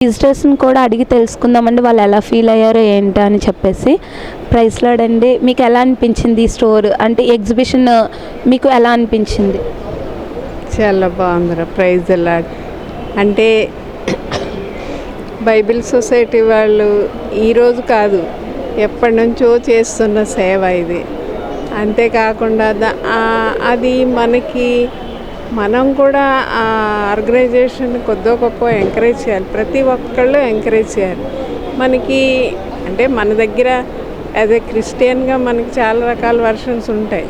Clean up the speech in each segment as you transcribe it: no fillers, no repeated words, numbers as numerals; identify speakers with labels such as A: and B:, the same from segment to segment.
A: విజిటర్స్ని కూడా అడిగి తెలుసుకుందామండి, వాళ్ళు ఎలా ఫీల్ అయ్యారో ఏంటో అని చెప్పేసి. ప్రైస్ లార్డ్ అండి, మీకు ఎలా అనిపించింది ఈ స్టోర్ అంటే ఎగ్జిబిషన్ మీకు ఎలా అనిపించింది?
B: చాలా బాగుందిరా. ప్రైజ్ లార్డ్ అంటే బైబిల్ సొసైటీ వాళ్ళు ఈరోజు కాదు ఎప్పటి నుంచో చేస్తున్న సేవ ఇది. అంతేకాకుండా అది మనం కూడా ఆ ఆర్గనైజేషన్ కొద్దో గొప్ప ఎంకరేజ్ చేయాలి. ప్రతి ఒక్కళ్ళు ఎంకరేజ్ చేయాలి. మనకి అంటే మన దగ్గర యాజ్ ఏ క్రిస్టియన్గా మనకి చాలా రకాల వర్షన్స్ ఉంటాయి,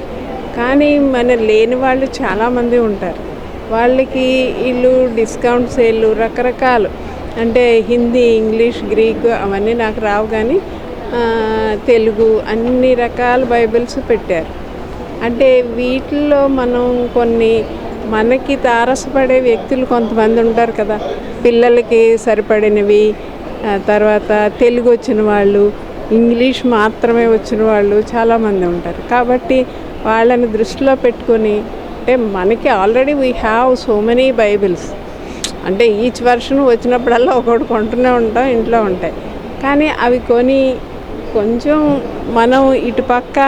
B: కానీ మన లేని వాళ్ళు చాలామంది ఉంటారు. వాళ్ళకి వీళ్ళు డిస్కౌంట్ సేళ్ళు రకరకాలు అంటే హిందీ, ఇంగ్లీష్, గ్రీక్ అవన్నీ నాకు రావు, కానీ తెలుగు అన్ని రకాల బైబిల్స్ పెట్టారు. అంటే వీటిల్లో మనం కొన్ని మనకి తారసపడే వ్యక్తులు కొంతమంది ఉంటారు కదా, పిల్లలకి సరిపడినవి, తర్వాత తెలుగు వచ్చిన వాళ్ళు, ఇంగ్లీష్ మాత్రమే వచ్చిన వాళ్ళు చాలామంది ఉంటారు. కాబట్టి వాళ్ళని దృష్టిలో పెట్టుకొని అంటే మనకి already we have so many Bibles, అంటే ఈచ్ వర్షన్ వచ్చినప్పుడల్లా ఒకటి కొంటూనే ఉంటాం, ఇంట్లో ఉంటాయి. కానీ అవి కొని కొంచెం మనం ఇటుపక్క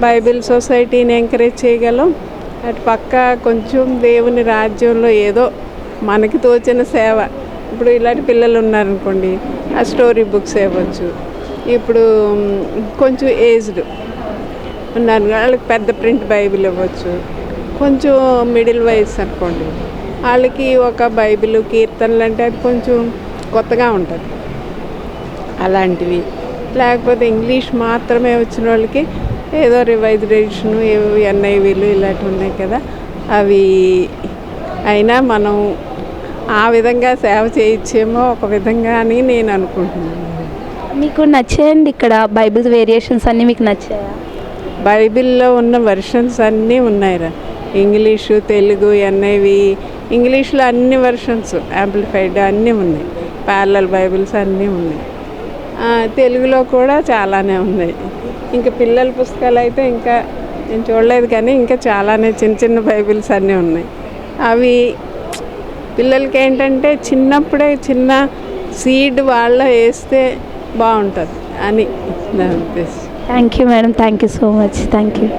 B: బైబిల్ సొసైటీని ఎంకరేజ్ చేయగలం, అటు పక్క కొంచెం దేవుని రాజ్యంలో ఏదో మనకి తోచిన సేవ. ఇప్పుడు ఇలాంటి పిల్లలు ఉన్నారనుకోండి, ఆ స్టోరీ బుక్స్ ఇవ్వచ్చు. ఇప్పుడు కొంచెం ఏజ్డ్ ఉన్నారు, వాళ్ళకి పెద్ద ప్రింట్ బైబిల్ ఇవ్వచ్చు. కొంచెం మిడిల్ వయసు అనుకోండి, వాళ్ళకి ఒక బైబిల్, కీర్తనలు అంటే అది కొంచెం కొత్తగా ఉంటుంది, అలాంటివి. లేకపోతే ఇంగ్లీష్ మాత్రమే వచ్చిన వాళ్ళకి ఏదో రివైజ్డ్ ఎడిషను, ఎన్ఐవీలు ఇలాంటివి ఉన్నాయి కదా, అవి అయినా మనం ఆ విధంగా సేవ చేయొచ్చేమో ఒక విధంగా అని నేను అనుకుంటున్నాను.
A: మీకు నచ్చాయండి ఇక్కడ బైబిల్ వేరియేషన్స్ అన్నీ మీకు నచ్చాయా?
B: బైబిల్లో ఉన్న వెర్షన్స్ అన్నీ ఉన్నాయిరా, ఇంగ్లీషు, తెలుగు, ఎన్ఐవి. ఇంగ్లీష్లో అన్ని వెర్షన్స్ యాంప్లిఫైడ్ అన్నీ ఉన్నాయి, ప్యారలల్ బైబిల్స్ అన్నీ ఉన్నాయి. తెలుగులో కూడా చాలానే ఉన్నాయి. ఇంకా పిల్లల పుస్తకాలు అయితే ఇంకా నేను చూడలేదు, కానీ ఇంకా చాలానే చిన్న చిన్న బైబిల్స్ అన్నీ ఉన్నాయి. అవి పిల్లలకి ఏంటంటే చిన్నప్పుడే చిన్న సీడ్ వాళ్ళ వేస్తే బాగుంటుంది అని నా ఉద్దేశం.
A: Thank you madam, thank you so much, thank you.